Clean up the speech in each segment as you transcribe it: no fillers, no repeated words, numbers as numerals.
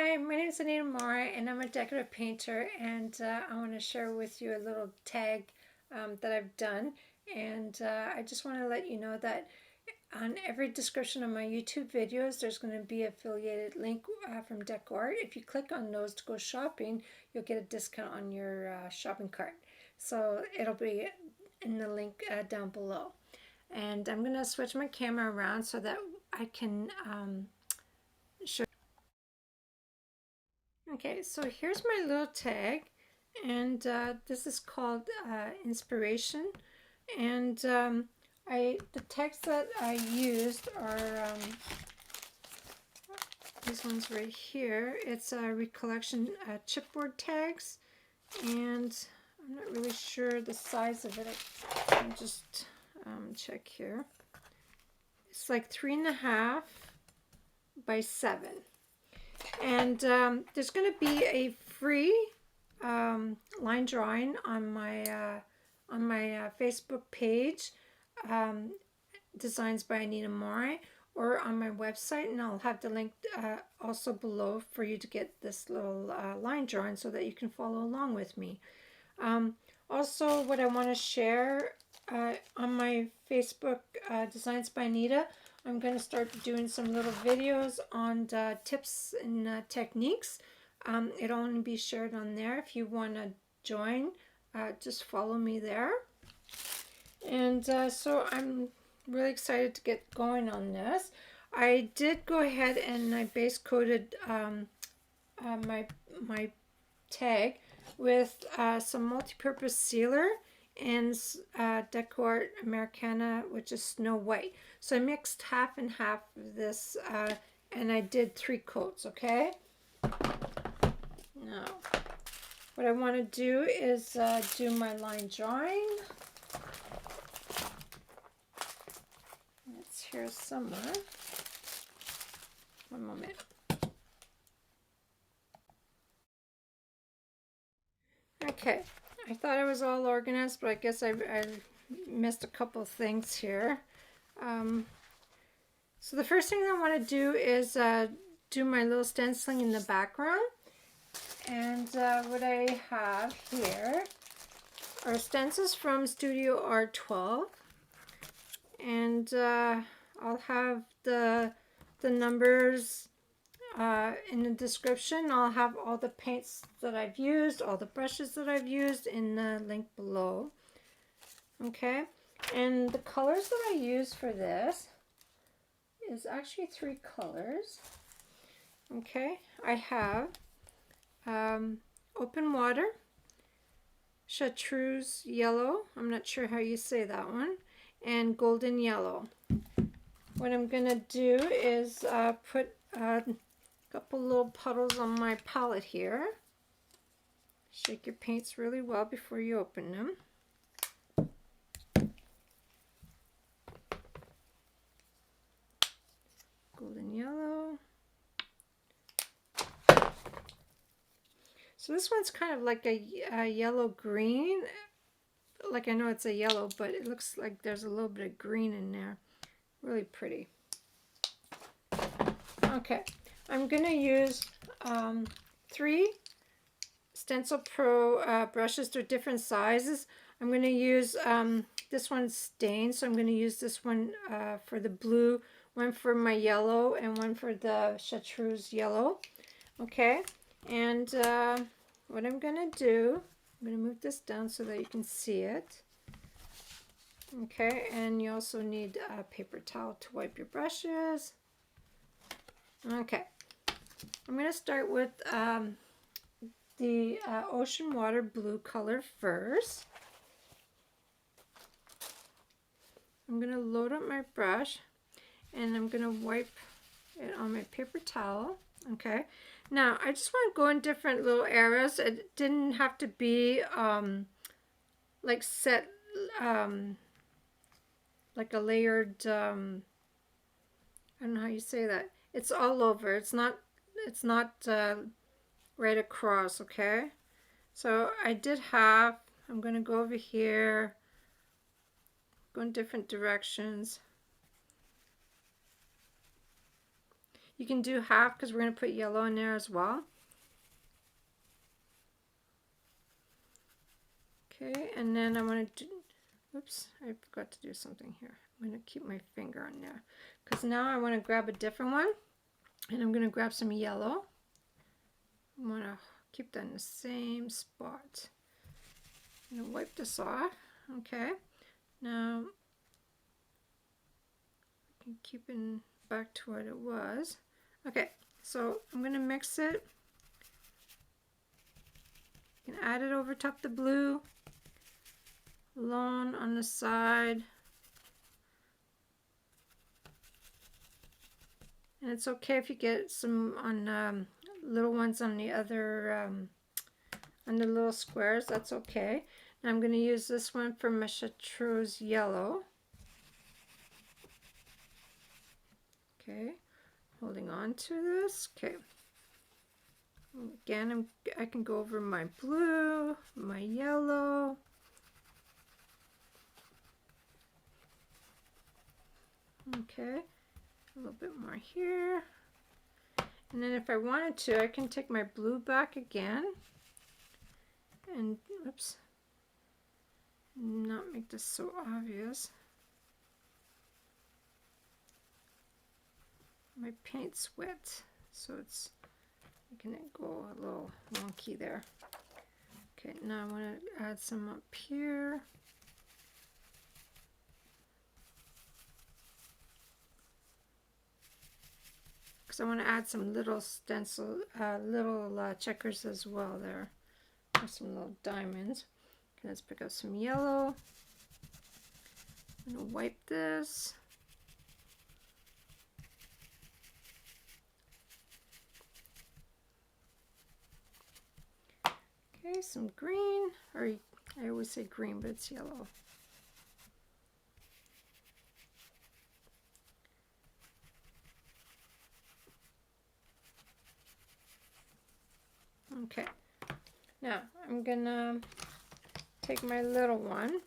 Hi, my name is Anita Moore and I'm a decorative painter, and I want to share with you a little tag that I've done. And I just want to let you know that on every description of my YouTube videos there's going to be an affiliated link from DecoArt. If you click on those to go shopping, you'll get a discount on your shopping cart. So it'll be in the link down below. And I'm going to switch my camera around so that I can show. Okay, so here's my little tag, and this is called Inspiration. And the tags that I used are these ones right here. It's a recollection chipboard tags, and I'm not really sure the size of it. I'll just check here. It's like 3.5 by 7. And there's going to be a free line drawing on my Facebook page, Designs by Anita Moore, or on my website, and I'll have the link also below for you to get this little line drawing so that you can follow along with me. Also, what I want to share on my Facebook, Designs by Anita, I'm going to start doing some little videos on tips and techniques. It'll only be shared on there. If you want to join, just follow me there. And so I'm really excited to get going on this. I did go ahead and I base coated my tag with some multi-purpose sealer and DecoArt Americana, which is Snow White. So I mixed half and half of this, and I did 3 coats, okay? Now, what I want to do is do my line drawing. It's here somewhere. One moment. Okay, I thought I was all organized, but I guess I missed a couple of things here. So the first thing I want to do is do my little stenciling in the background. And what I have here are stencils from Studio R12. And I'll have the numbers in the description. I'll have all the paints that I've used, all the brushes that I've used in the link below. Okay, and the colors that I use for this is actually 3 colors. Okay, I have Open Water, Chatreuse Yellow, I'm not sure how you say that one, and Golden Yellow. What I'm going to do is put a couple little puddles on my palette here. Shake your paints really well before you open them. Golden Yellow. So this one's kind of like a yellow green. Like, I know it's a yellow, but it looks like there's a little bit of green in there. Really pretty. Okay, I'm going to use 3 Stencil Pro brushes. They're different sizes. I'm going to use this one's stained, so I'm going to use this one for the blue, one for my yellow, and one for the Chatreuse Yellow. Okay, and what I'm going to do, I'm going to move this down so that you can see it. Okay, and you also need a paper towel to wipe your brushes. Okay, I'm going to start with the Ocean Water Blue color first. I'm going to load up my brush and I'm going to wipe it on my paper towel. Okay, now I just want to go in different little areas. It didn't have to be like set like a layered, I don't know how you say that. It's all over. It's not right across, okay? So I did half. I'm going to go over here, go in different directions. You can do half because we're going to put yellow in there as well. Okay, and then I want to do, oops, I forgot to do something here. I'm going to keep my finger on there because now I want to grab a different one, and I'm going to grab some yellow. I want to keep that in the same spot. I'm going to wipe this off. Okay, now I can keep it back to what it was. Okay, so I'm going to mix it. You can add it over top the blue, alone on the side. And it's okay if you get some on little ones on the other, on the little squares, that's okay. Now I'm going to use this one for my Chatreuse Yellow. Okay, holding on to this. Okay. Again, I can go over my blue, my yellow. Okay, a little bit more here. And then if I wanted to, I can take my blue back again and, oops, not make this so obvious. My paint's wet, so it's making it go a little wonky there. Okay, now I want to add some up here. Because I want to add some little stencil, little checkers as well there. There's some little diamonds. Okay, let's pick up some yellow. I'm going to wipe this. Okay, some green, or I always say green, but it's yellow. Okay, now I'm gonna take my little one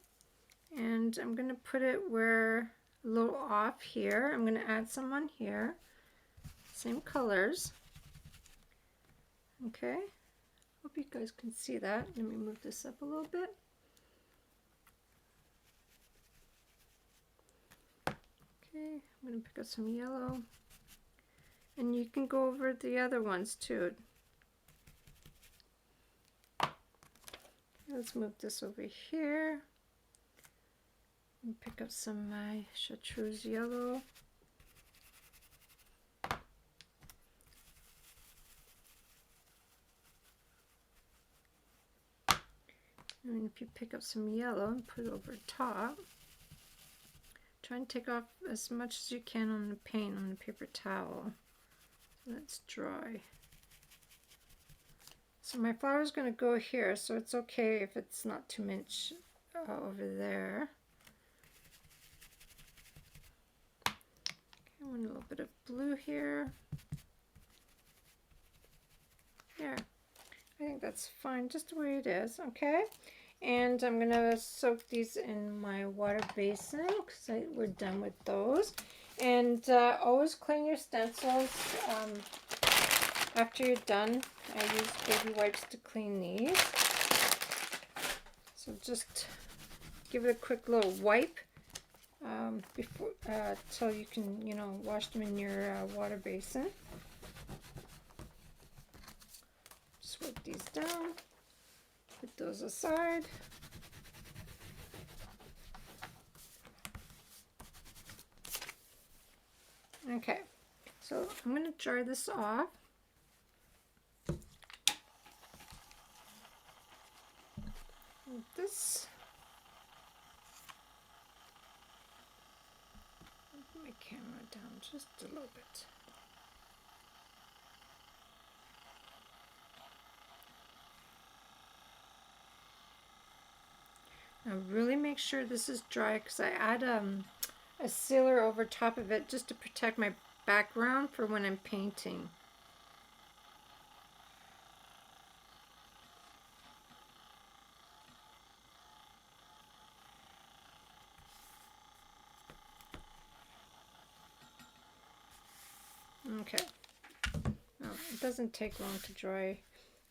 and I'm gonna put it where a little off here. I'm gonna add some on here, same colors. Okay, hope you guys can see that. Let me move this up a little bit. Okay, I'm gonna pick up some yellow, and you can go over the other ones too. Let's move this over here and pick up some of my Chatreuse Yellow. And if you pick up some yellow and put it over top, try and take off as much as you can on the paint on the paper towel so that's dry. So my flower is going to go here, so it's okay if it's not too much over there. Okay, I want a little bit of blue here. There. I think that's fine, just the way it is, okay? And I'm going to soak these in my water basin because we're done with those. And always clean your stencils after you're done. I use baby wipes to clean these. So just give it a quick little wipe before so you can, you know, wash them in your water basin. Just wipe these down. Put those aside. Okay, so I'm going to dry this off. This, put my camera down just a little bit. Now really make sure this is dry because I add a sealer over top of it just to protect my background for when I'm painting. Okay, it doesn't take long to dry.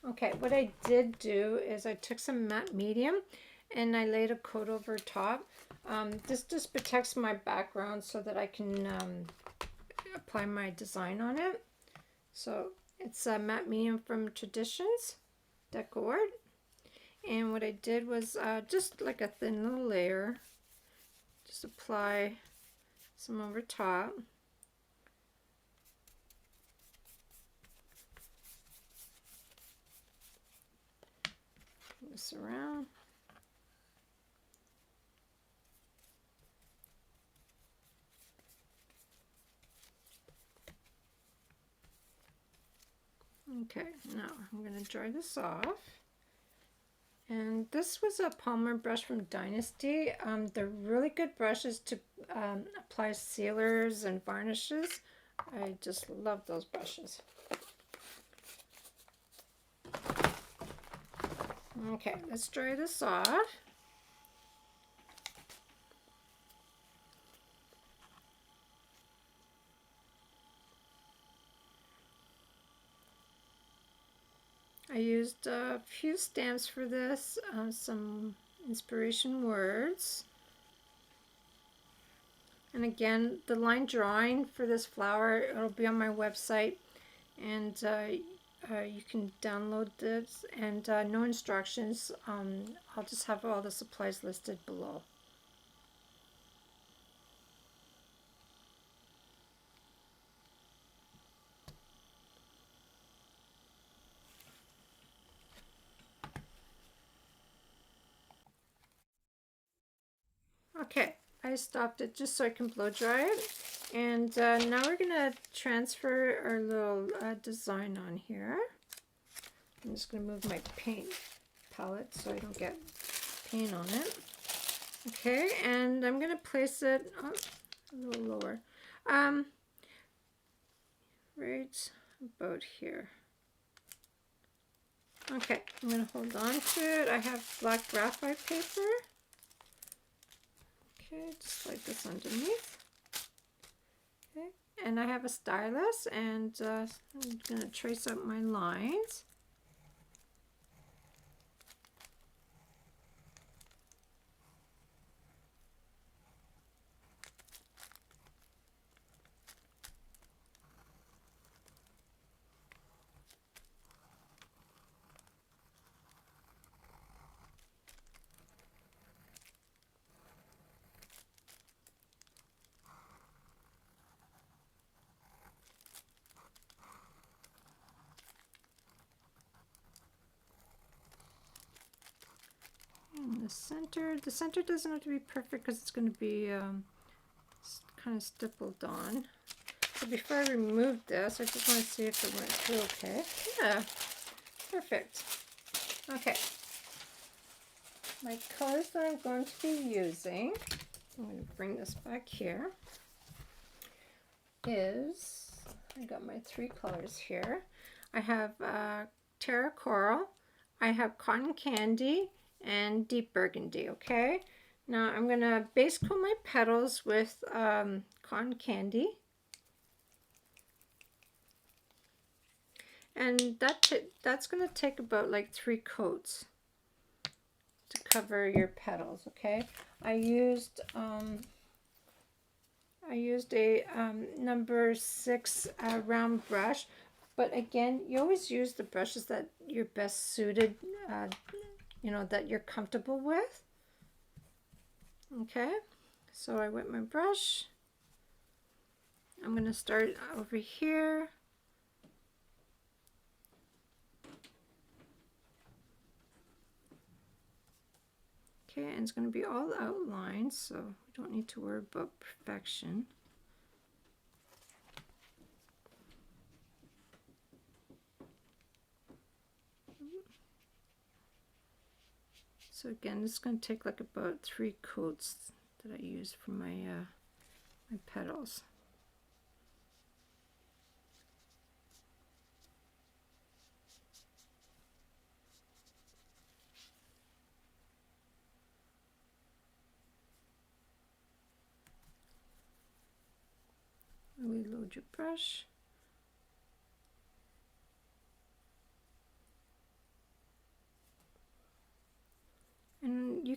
Okay, what I did do is I took some matte medium and I laid a coat over top. This just protects my background so that I can apply my design on it. So it's a matte medium from Traditions, DecoArt. And what I did was just like a thin little layer, just apply some over top. This around. Okay, now I'm going to dry this off. And this was a Palmer brush from Dynasty. They're really good brushes to apply sealers and varnishes. I just love those brushes. Okay, let's dry this off. I used a few stamps for this, some inspiration words. And again, the line drawing for this flower, it'll be on my website, and you can download this, and no instructions. I'll just have all the supplies listed below. Okay, I stopped it just so I can blow dry it. And now we're going to transfer our little design on here. I'm just going to move my paint palette so I don't get paint on it. Okay, and I'm going to place it a little lower. Right about here. Okay, I'm going to hold on to it. I have black graphite paper. Okay, just like this underneath. Okay, and I have a stylus, and I'm going to trace out my lines. The center doesn't have to be perfect because it's going to be kind of stippled on. So before I remove this, I just want to see if it went through okay. Yeah, perfect. Okay. My colors that I'm going to be using, I'm going to bring this back here, is, I got my three colors here. I have Terra Coral, I have Cotton Candy, and Deep Burgundy. Okay, now I'm going to base coat my petals with Cotton Candy, and that's going to take about like 3 coats to cover your petals. Okay, I used a number 6 round brush, but again, you always use the brushes that you're best suited, you know, that you're comfortable with. Okay, so I wet my brush. I'm going to start over here. Okay, and it's going to be all outlined, so we don't need to worry about perfection. So again, this is going to take like about 3 coats that I use for my my petals. Really load your brush.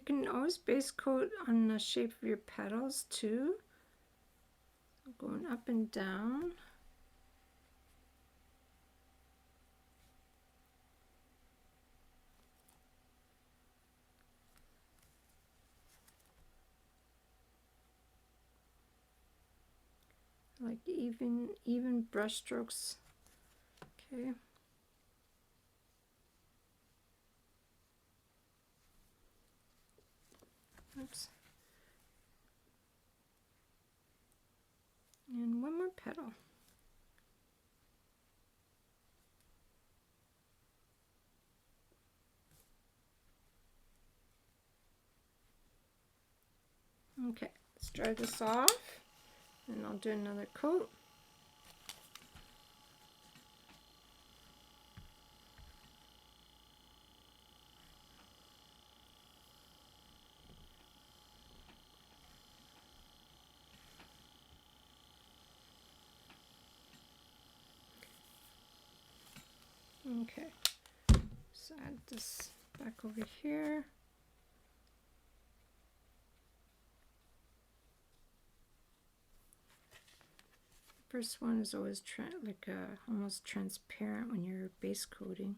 can always base coat on the shape of your petals too. Going up and down. Like even brush strokes. Okay. Oops. And one more petal. Okay, let's dry this off, and I'll do another coat. Okay, so add this back over here. First one is always almost transparent when you're base coating.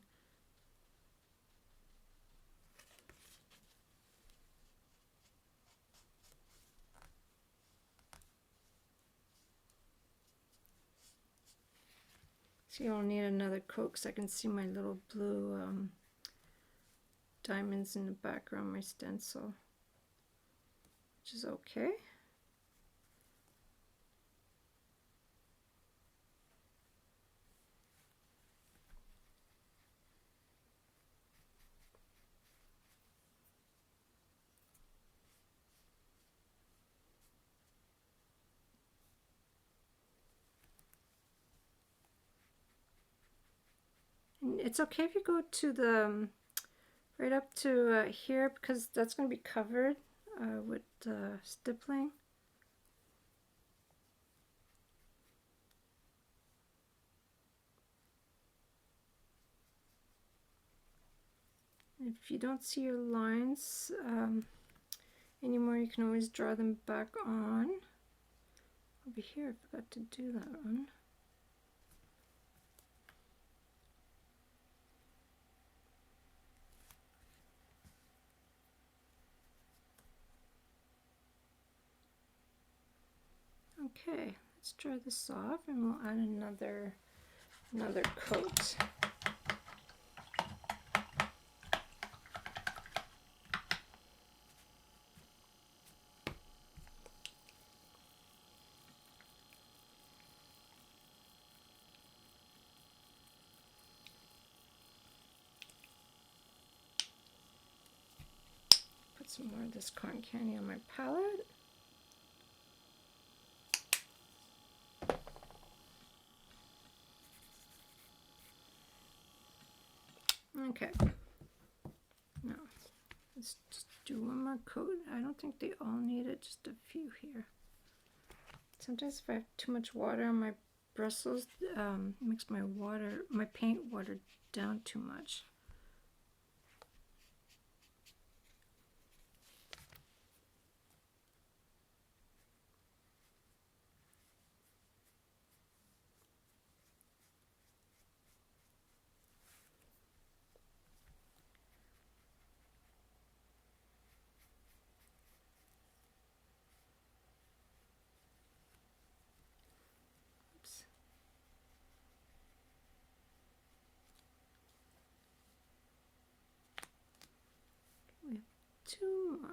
So you'll need another coat because I can see my little blue diamonds in the background, my stencil, which is okay. It's okay if you go to the right up to here, because that's going to be covered with stippling. If you don't see your lines anymore, you can always draw them back on. Over here, I forgot to do that one. Okay, let's dry this off and we'll add another coat. Put some more of this cotton candy on my palette. Okay, now let's just do one more coat. I don't think they all need it, just a few here. Sometimes if I have too much water on my bristles, it makes my paint water down too much. We have two more.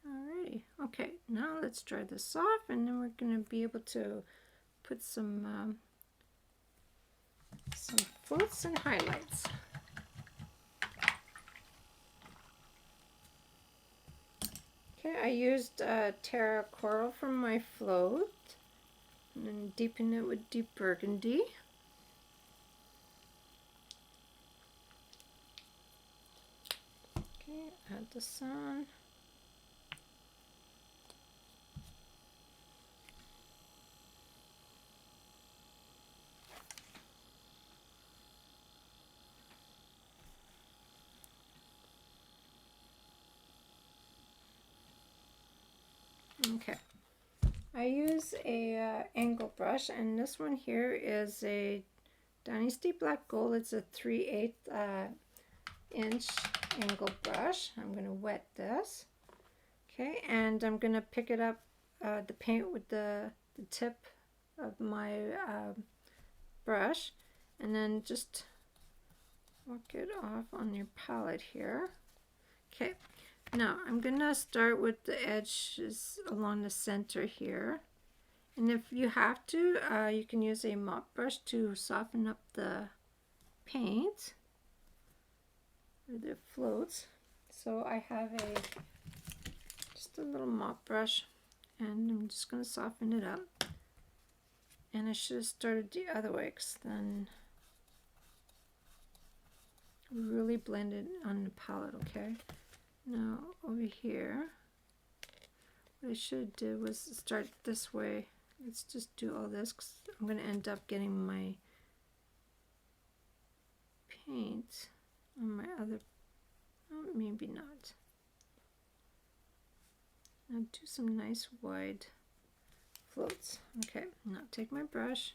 Alrighty, okay, now let's dry this off, and then we're going to be able to put some floats and highlights. Okay, I used Terra Coral from my float, and then deepen it with deep Burgundy. Okay, add this on. Okay. I use a angle brush, and this one here is a Dynasty Black Gold. It's a 3/8 inch angle brush. I'm going to wet this. Okay, and I'm going to pick it up, the paint with the tip of my brush, and then just work it off on your palette here. Okay, now I'm going to start with the edges along the center here. And if you have to, you can use a mop brush to soften up the paint or the floats. So I have just a little mop brush, and I'm just going to soften it up. And I should have started the other way, because then really blend it on the palette. Okay, now over here, what I should have did was start this way. Let's just do all this, because I'm going to end up getting my paint on my other, oh, maybe not. Now do some nice wide floats. Okay, now take my brush,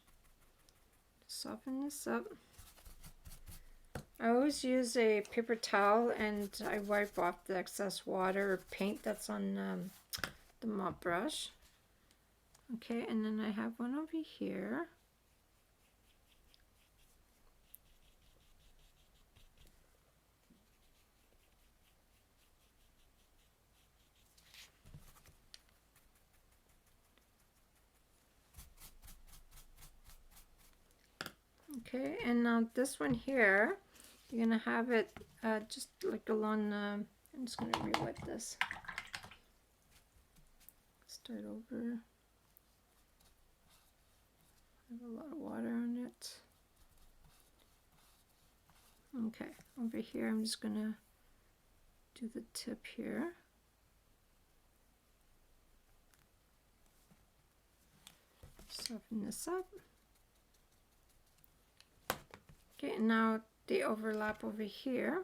soften this up. I always use a paper towel, and I wipe off the excess water or paint that's on the mop brush. Okay, and then I have one over here. Okay, and now this one here, you're going to have it just like along the, I'm just going to re-wet this. Start over. I have a lot of water on it. Okay, over here I'm just going to do the tip here. Soften this up. Okay, and now the overlap over here.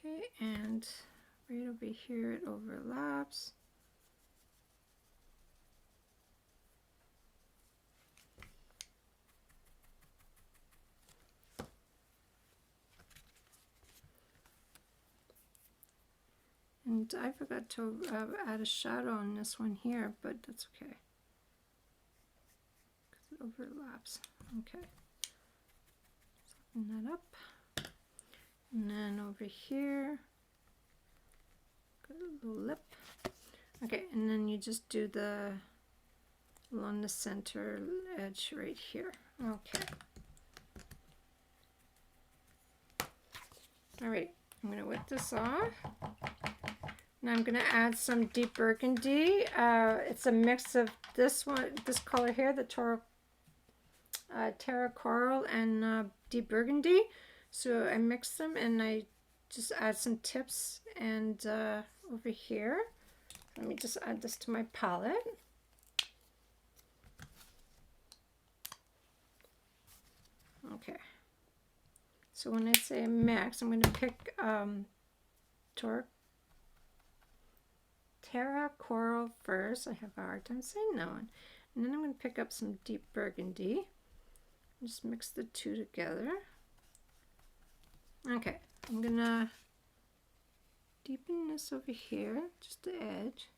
Okay, and right over here it overlaps. And I forgot to add a shadow on this one here, but that's okay, because it overlaps. Okay, soften that up. And then over here, got a little lip. Okay, and then you just do the, along the center edge right here. Okay. Alright, I'm going to wet this off. Now I'm going to add some deep burgundy. It's a mix of this one, this color here, the Terra Coral, and deep burgundy. So I mix them, and I just add some tips. And over here, let me just add this to my palette. Okay. So when I say mix, I'm going to pick Terra Coral first. I have a hard time saying that one. And then I'm going to pick up some deep burgundy. Just mix the two together. Okay, I'm going to deepen this over here, just the edge.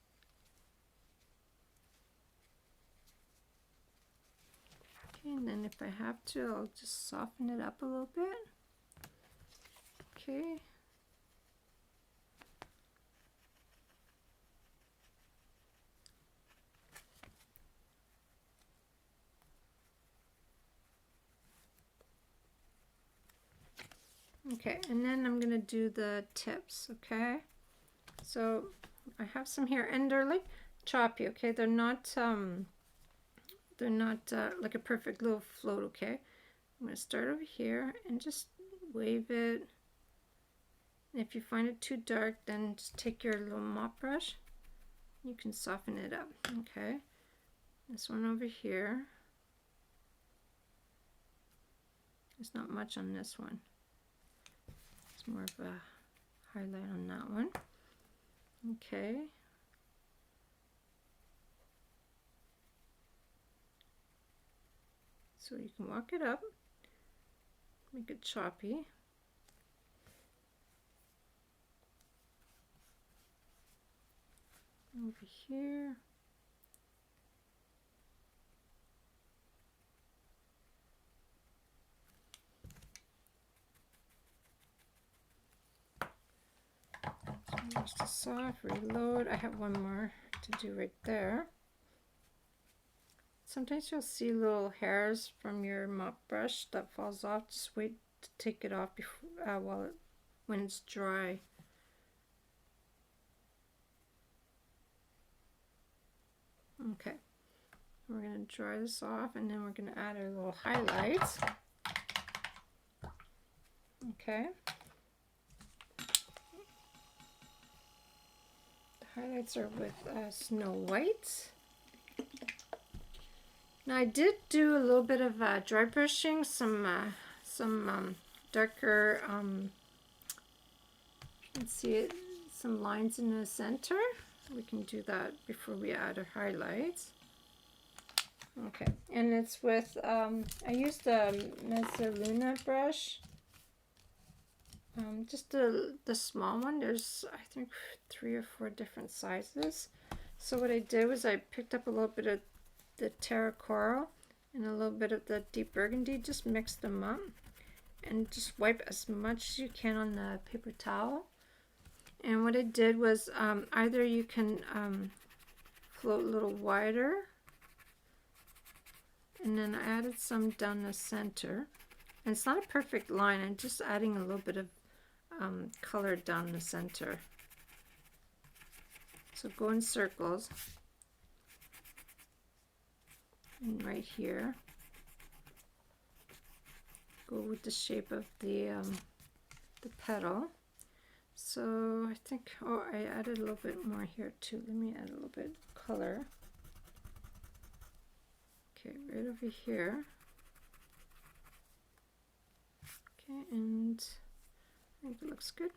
Okay, and then if I have to, I'll just soften it up a little bit. Okay. Okay, and then I'm going to do the tips, okay? So I have some here, and they're like choppy, okay? They're not like a perfect little float, okay? I'm going to start over here and just wave it. And if you find it too dark, then just take your little mop brush You can soften it up. Okay, this one over here. There's not much on this one. It's more of a highlight on that one. Okay. So you can walk it up, make it choppy. Over here. So just to soft, reload. I have one more to do right there. Sometimes you'll see little hairs from your mop brush that falls off. Just wait to take it off before, when it's dry. Okay, we're going to dry this off, and then we're going to add our little highlights. Okay. The highlights are with Snow White. Now I did do a little bit of dry brushing, some darker, let's see it, some lines in the center. We can do that before we add our highlights. Okay, and it's with, I used the Mezzaluna brush, just the small one. There's, I think, 3 or 4 different sizes. So what I did was I picked up a little bit of the Terra Coral and a little bit of the deep Burgundy, just mix them up, and just wipe as much as you can on the paper towel. And what I did was, either you can float a little wider, and then I added some down the center. And it's not a perfect line, I'm just adding a little bit of color down the center. So go in circles. And right here, go with the shape of the petal. So I think, oh, I added a little bit more here too. Let me add a little bit of color. Okay, right over here. Okay, and I think it looks good.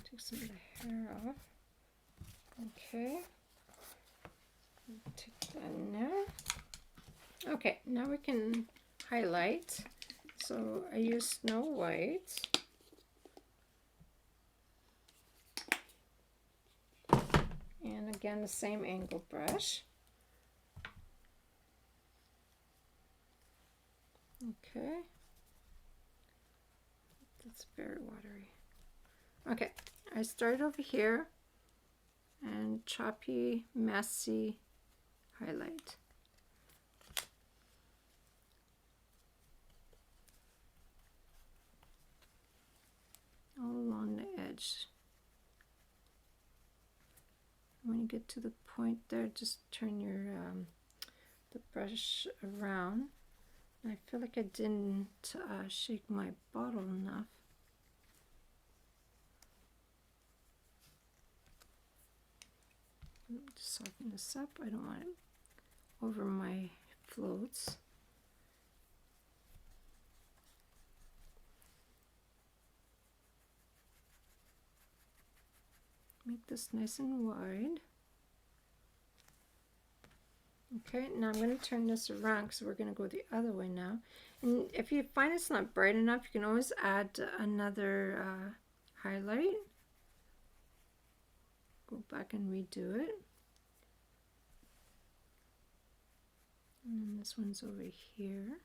Take some of the hair off. Okay, take that in there. Okay, now we can highlight. So I use Snow White. And again, the same angle brush. Okay. That's very watery. Okay, I started over here and choppy, messy highlight. All along the edge. When you get to the point there, just turn your the brush around. And I feel like I didn't shake my bottle enough. Just soften this up. I don't want it over my floats. Make this nice and wide. Okay, now I'm going to turn this around because we're going to go the other way now. And if you find it's not bright enough, you can always add another highlight. Go back and redo it. And this one's over here.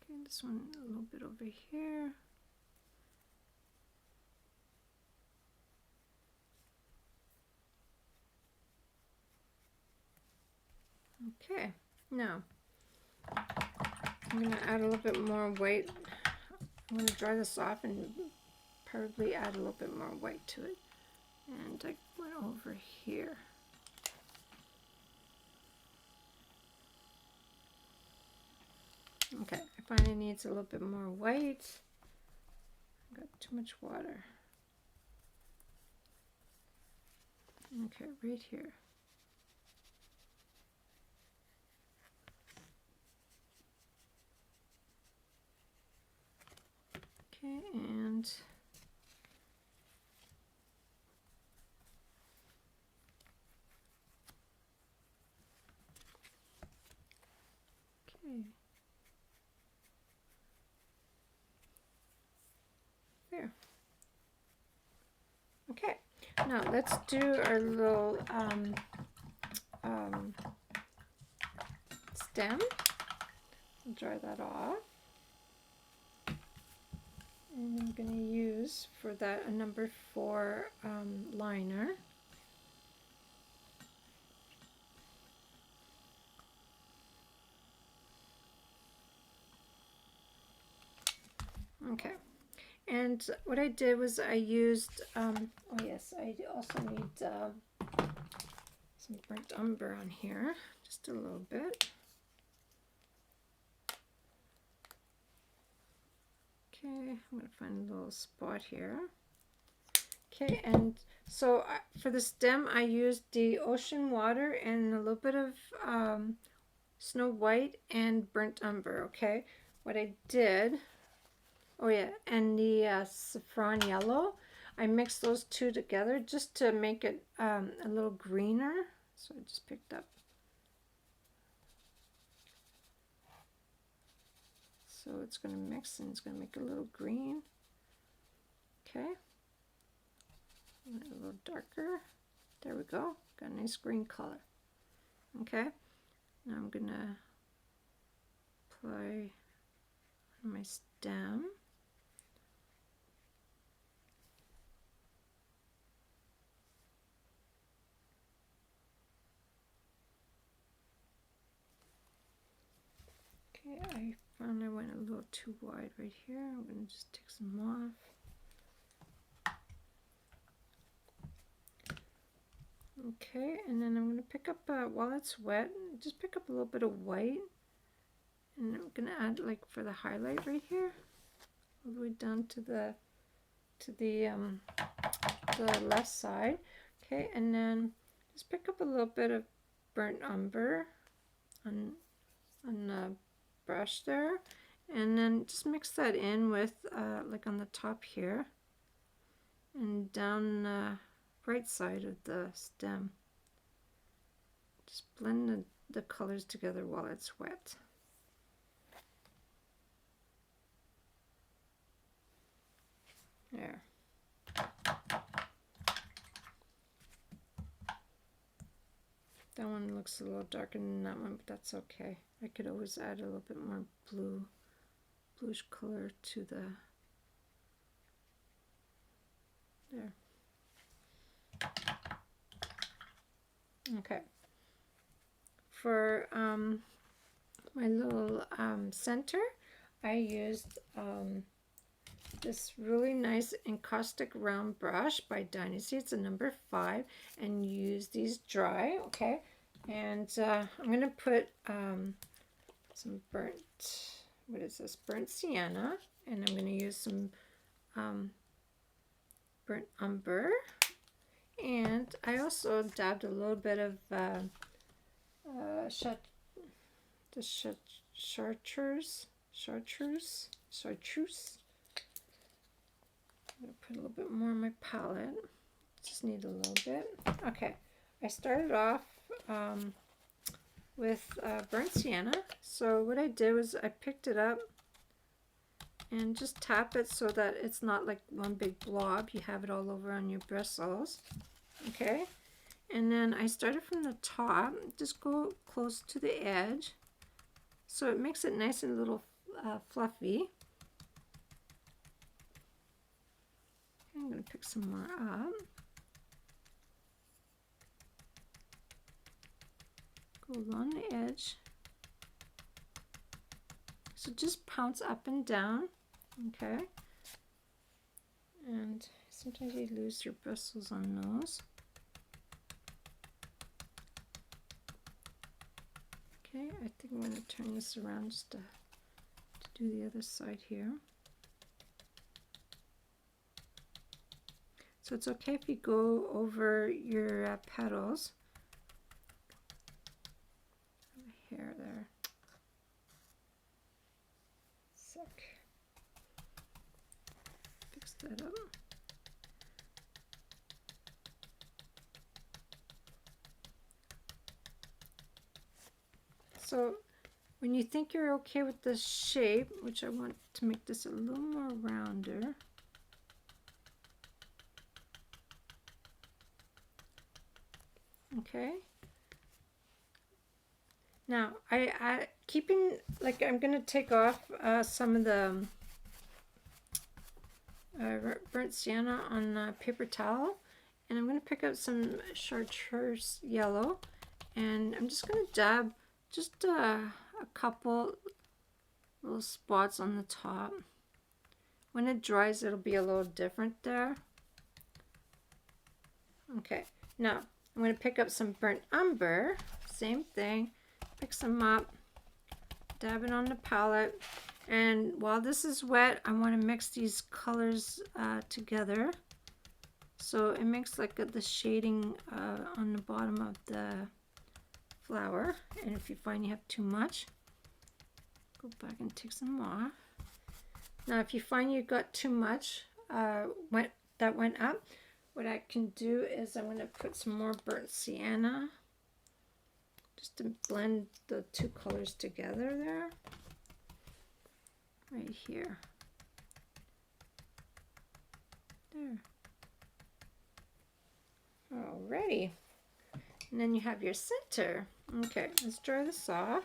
Okay, this one a little bit over here. Okay, now I'm going to add a little bit more white. I'm going to dry this off and probably add a little bit more white to it. And I went over here. Okay, I find it needs a little bit more white. I got too much water. Okay, right here. Okay, and okay. There. Okay, now let's do our little stem. Dry that off. And I'm going to use for that a number 4 liner. Okay, and what I did was I used, oh yes, I also need some burnt umber on here, just a little bit. Okay, I'm going to find a little spot here. Okay, and so for the stem I used the ocean water and a little bit of Snow White and burnt umber. Okay, what I did, oh yeah, and the saffron yellow, I mixed those two together just to make it a little greener. So I just picked up. So it's going to mix and it's going to make it a little green. Okay. A little darker. There we go. Got a nice green color. Okay. Now I'm going to apply on my stem. Okay, I found I went a little too wide right here. I'm going to just take some off. Okay, and then I'm going to pick up, while it's wet, just pick up a little bit of white. And I'm going to add, like, for the highlight right here, all the way down to the left side. Okay, and then just pick up a little bit of burnt umber on the brush there, and then just mix that in with, like on the top here, and down the right side of the stem. Just blend the colors together while it's wet. There. That one looks a little darker than that one, but that's okay. I could always add a little bit more bluish color to the, there. Okay. For my little center, I used this really nice Encaustic round brush by Dynasty. It's a number 5, and use these dry. Okay, and I'm going to put some burnt, what is this? Burnt sienna, and I'm going to use some burnt umber, and I also dabbed a little bit of Chartreuse. I'm going to put a little bit more on my palette. Just need a little bit. Okay, I started off with burnt sienna. So what I did was I picked it up and just tap it so that it's not like one big blob. You have it all over on your bristles. Okay, and then I started from the top, just go close to the edge so it makes it nice and little fluffy. I'm going to pick some more up. Go along the edge. So just pounce up and down. Okay. And sometimes you lose your bristles on those. Okay, I think I'm going to turn this around just to do the other side here. So it's okay if you go over your petals. Hair there. Sick. Fix that up. So when you think you're okay with the shape, which I want to make this a little more rounder, okay. Now I keeping, like, I'm gonna take off some of the burnt sienna on paper towel, and I'm gonna pick up some Chartreuse Yellow, and I'm just gonna dab just a couple little spots on the top. When it dries, it'll be a little different there. Okay, now I'm going to pick up some burnt umber, same thing, pick some up, dab it on the palette, and while this is wet, I want to mix these colors together, so it makes like the shading on the bottom of the flower. And if you find you have too much, go back and take some off. Now if you find you got too much that went up, what I can do is I'm going to put some more burnt sienna just to blend the two colors together there, right here. There. Alrighty. And then you have your center. Okay, let's dry this off.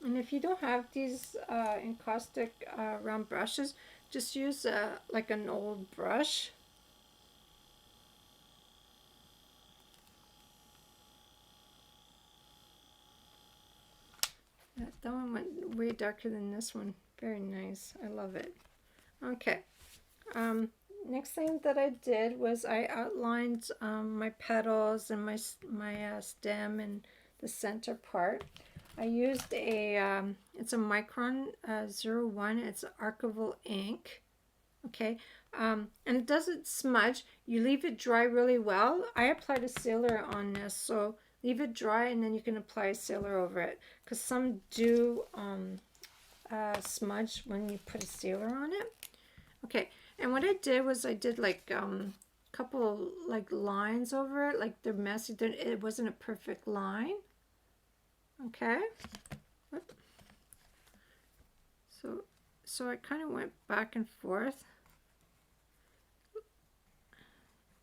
And if you don't have these encaustic round brushes, just use like an old brush. That one went way darker than this one. Very nice. I love it. Okay. Next thing that I did was I outlined my petals and my stem and the center part. I used a, it's a Micron 01, it's archival ink, okay, and it doesn't smudge. You leave it dry really well. I applied a sealer on this, so leave it dry and then you can apply a sealer over it, because some do smudge when you put a sealer on it. Okay, and what I did was I did like couple like lines over it, like they're messy. It wasn't a perfect line. Okay, so I kind of went back and forth,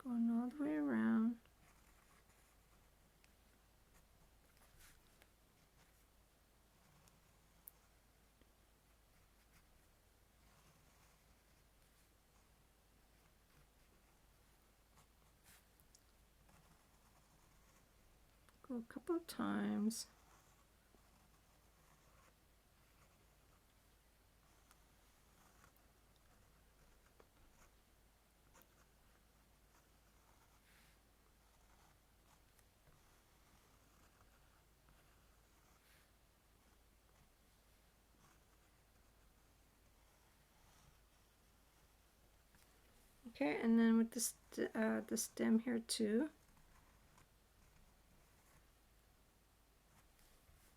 going all the way around. Go a couple of times. Okay, and then with the stem here too.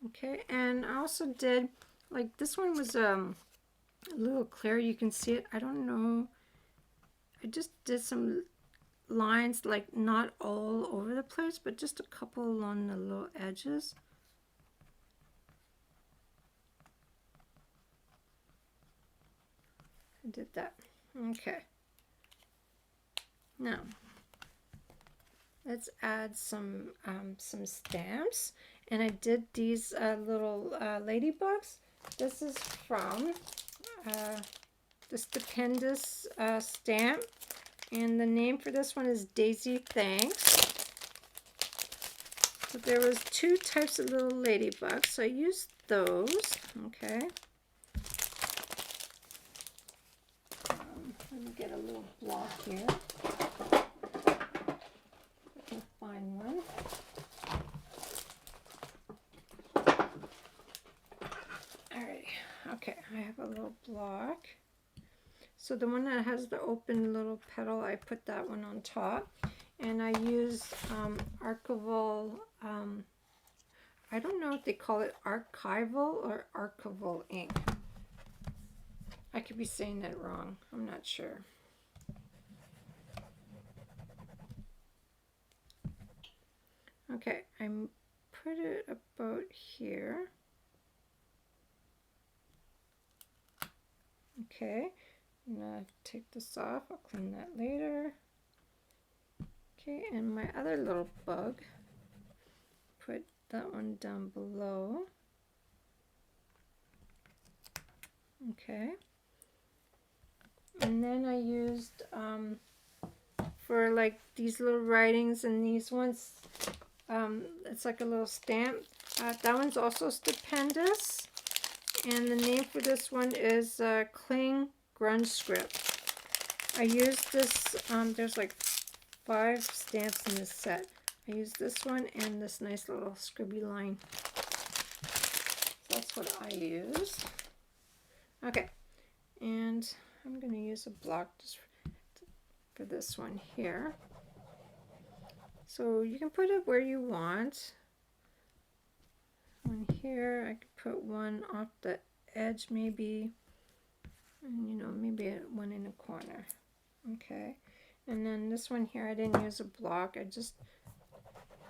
Okay, and I also did, like, this one was a little clear. You can see it. I don't know. I just did some lines, like not all over the place, but just a couple along the little edges. I did that. Okay. Now, let's add some stamps. And I did these little ladybugs. This is from the Stampendous stamp. And the name for this one is Daisy Thanks. So there was 2 types of little ladybugs, so I used those. Okay. Let me get a little block here. I can find one. Alright. Okay, I have a little block. So the one that has the open little petal, I put that one on top. And I use archival, I don't know if they call it archival or archival ink. I could be saying that wrong. I'm not sure. Okay, I put it about here. Okay, I'm going to take this off. I'll clean that later. Okay, and my other little bug, put that one down below. Okay. And then I used, for like these little writings and these ones, it's like a little stamp. That one's also Stampendous. And the name for this one is Cling Grunge Script. I used this, there's like 5 stamps in this set. I used this one and this nice little scribby line. That's what I used. Okay, and I'm going to use a block just for this one here. So you can put it where you want. One here, I could put one off the edge maybe, and you know, maybe one in the corner. Okay, and then this one here, I didn't use a block, I just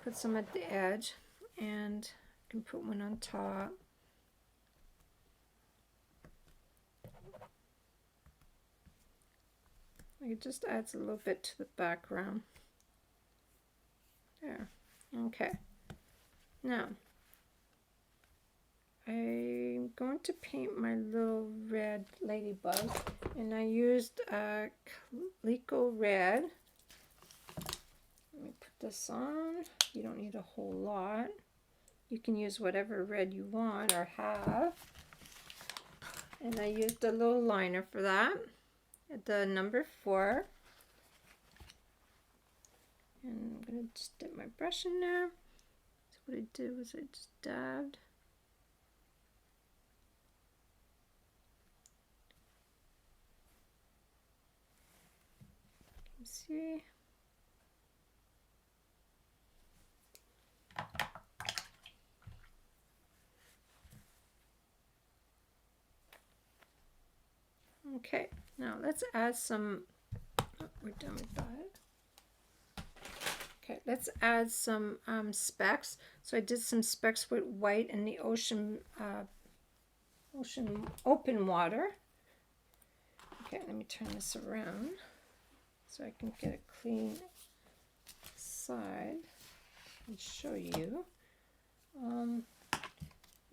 put some at the edge, and I can put one on top. It just adds a little bit to the background. There. Okay. Now, I'm going to paint my little red ladybug, and I used Calico Red. Let me put this on. You don't need a whole lot. You can use whatever red you want or have. And I used a little liner for that, the number 4. And I'm going to just dip my brush in there. So what I did was I just dabbed. See, okay, now let's add some, oh, we're done with that. Okay, let's add some specks. So I did some specks with white in the ocean open water. Okay, let me turn this around so I can get a clean side and show you. I'm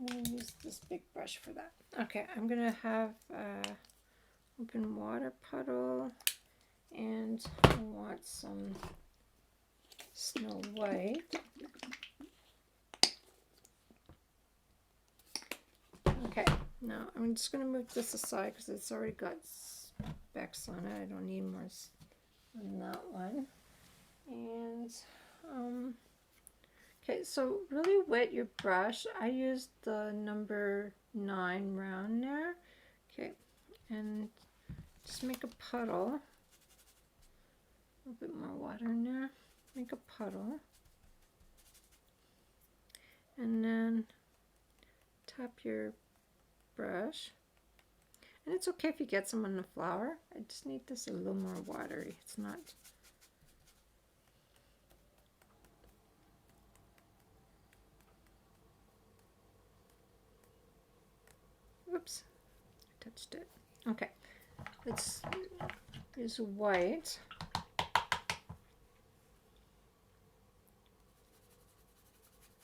going to use this big brush for that. Okay, I'm going to have open water puddle, and I want some Snow White. Okay, now I'm just going to move this aside because it's already got specks on it. I don't need more on that one. And okay, so really wet your brush. I used the number 9 round there. Okay, and just make a puddle. A little bit more water in there. Make a puddle. And then tap your brush. And it's okay if you get some on the flower. I just need this a little more watery. It's not. Oops, I touched it. Okay, let's use white.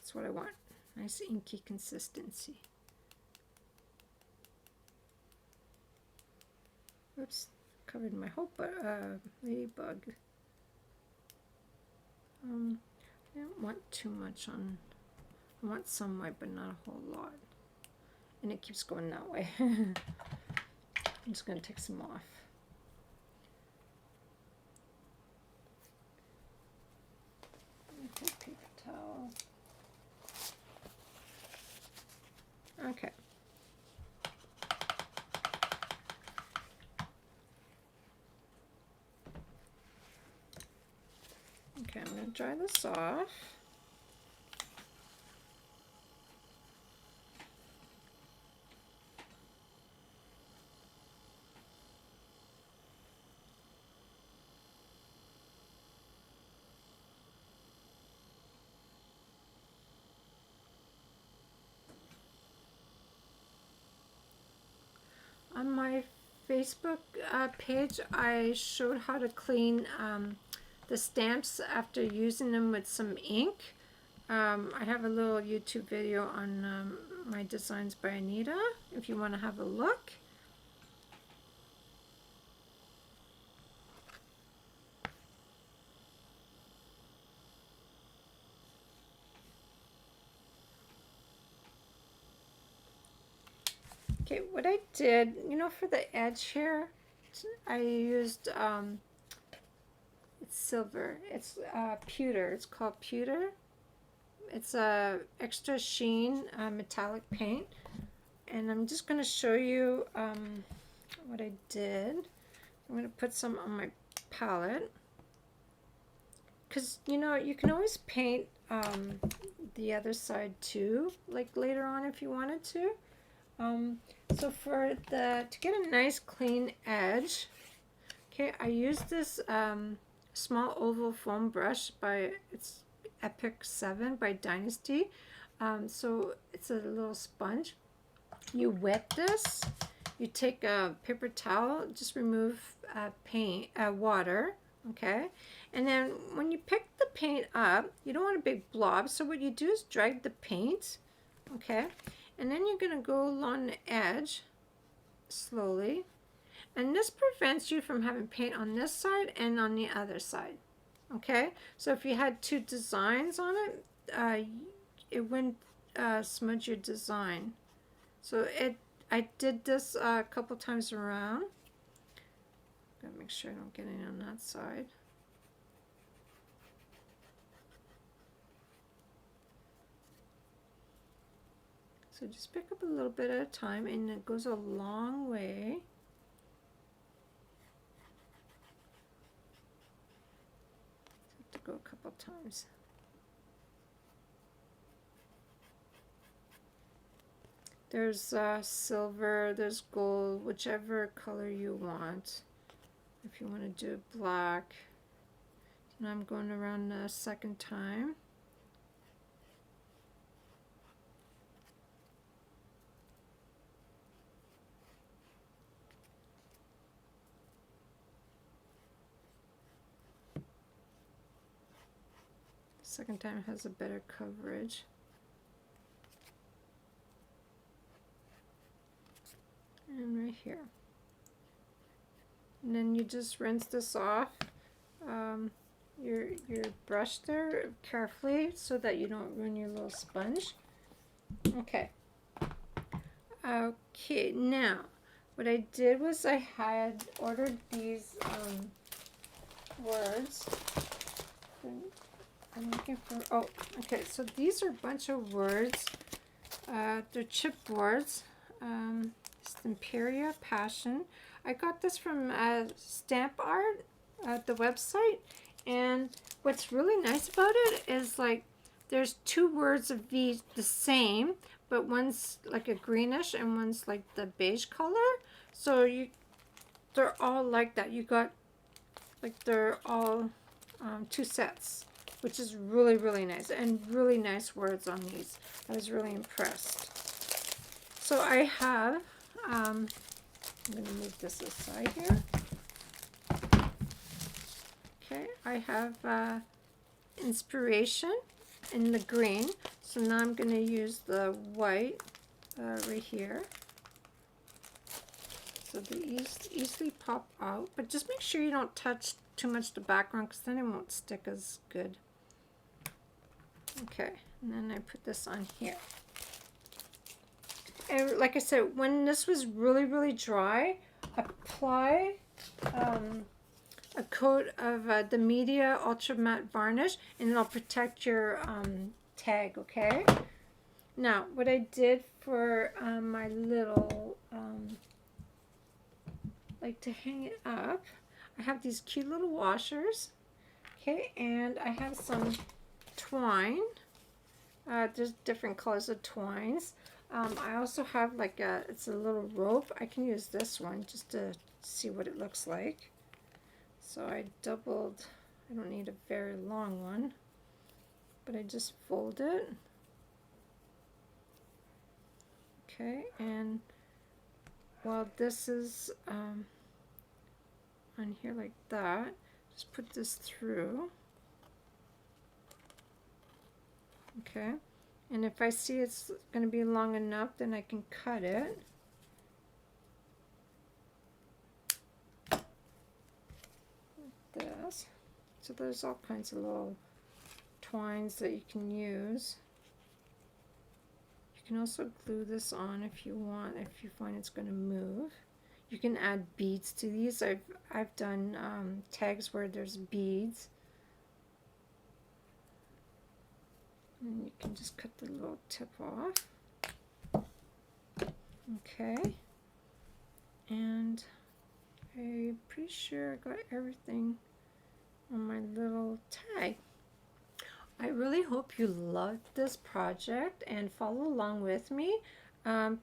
That's what I want. Nice inky consistency. Oops, covered my whole ladybug. I don't want too much on. I want some white, but not a whole lot. And it keeps going that way. I'm just going to take some off. Okay, paper towel. Okay. Okay, I'm going to dry this off. On my Facebook page, I showed how to clean the stamps after using them with some ink. I have a little YouTube video on my designs by Anita, if you want to have a look. Okay, what I did, you know, for the edge here, I used, it's silver, it's pewter, it's called pewter. It's a extra sheen metallic paint, and I'm just going to show you what I did. I'm going to put some on my palette, because, you know, you can always paint the other side too, like later on if you wanted to. So to get a nice clean edge, okay, I used this small oval foam brush it's Epic 7 by Dynasty. So it's a little sponge. You wet this, you take a paper towel, just remove water, okay? And then when you pick the paint up, you don't want a big blob, so what you do is drag the paint, okay? And then you're going to go along the edge slowly. And this prevents you from having paint on this side and on the other side. Okay? So if you had two designs on it, it wouldn't smudge your design. So I did this a couple times around. Gotta make sure I don't get any on that side. So just pick up a little bit at a time, and it goes a long way. Have to go a couple times. There's silver, there's gold, whichever color you want. If you want to do black. Now I'm going around the second time. Second time has a better coverage. And right here. And then you just rinse this off your brush there carefully so that you don't ruin your little sponge. Okay. Okay, now what I did was I had ordered these words. I'm looking for, oh, okay, so these are a bunch of words. They're chipboards. Stamperia Passion. I got this from Stamp Art at the website, and what's really nice about it is like there's two words of these the same, but one's like a greenish and one's like the beige color. So they're all like that. You got like they're all two sets, which is really, really nice, and really nice words on these. I was really impressed. So I have, I'm going to move this aside here. Okay, I have Inspiration, in the green. So now I'm going to use the white right here. So they easily pop out, but just make sure you don't touch too much the background because then it won't stick as good. Okay, and then I put this on here. And like I said, when this was really dry, apply a coat of the Media Ultra-matte varnish, and it'll protect your tag, okay? Now, what I did for my little, like to hang it up, I have these cute little washers, okay, and I have some twine. There's different colors of twines. I also have like it's a little rope. I can use this one just to see what it looks like. So I doubled, I don't need a very long one, but I just fold it. Okay, and while this is on here like that, just put this through. Okay, and if I see it's going to be long enough, then I can cut it. Like this. So there's all kinds of little twines that you can use. You can also glue this on if you want, if you find it's going to move. You can add beads to these. I've done tags where there's beads. And you can just cut the little tip off. Okay. And I'm pretty sure I got everything on my little tag. I really hope you loved this project and follow along with me.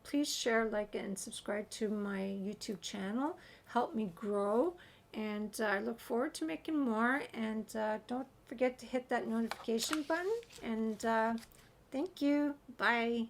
Please share, like, and subscribe to my YouTube channel. Help me grow. And I look forward to making more. And don't forget to hit that notification button. And thank you. Bye.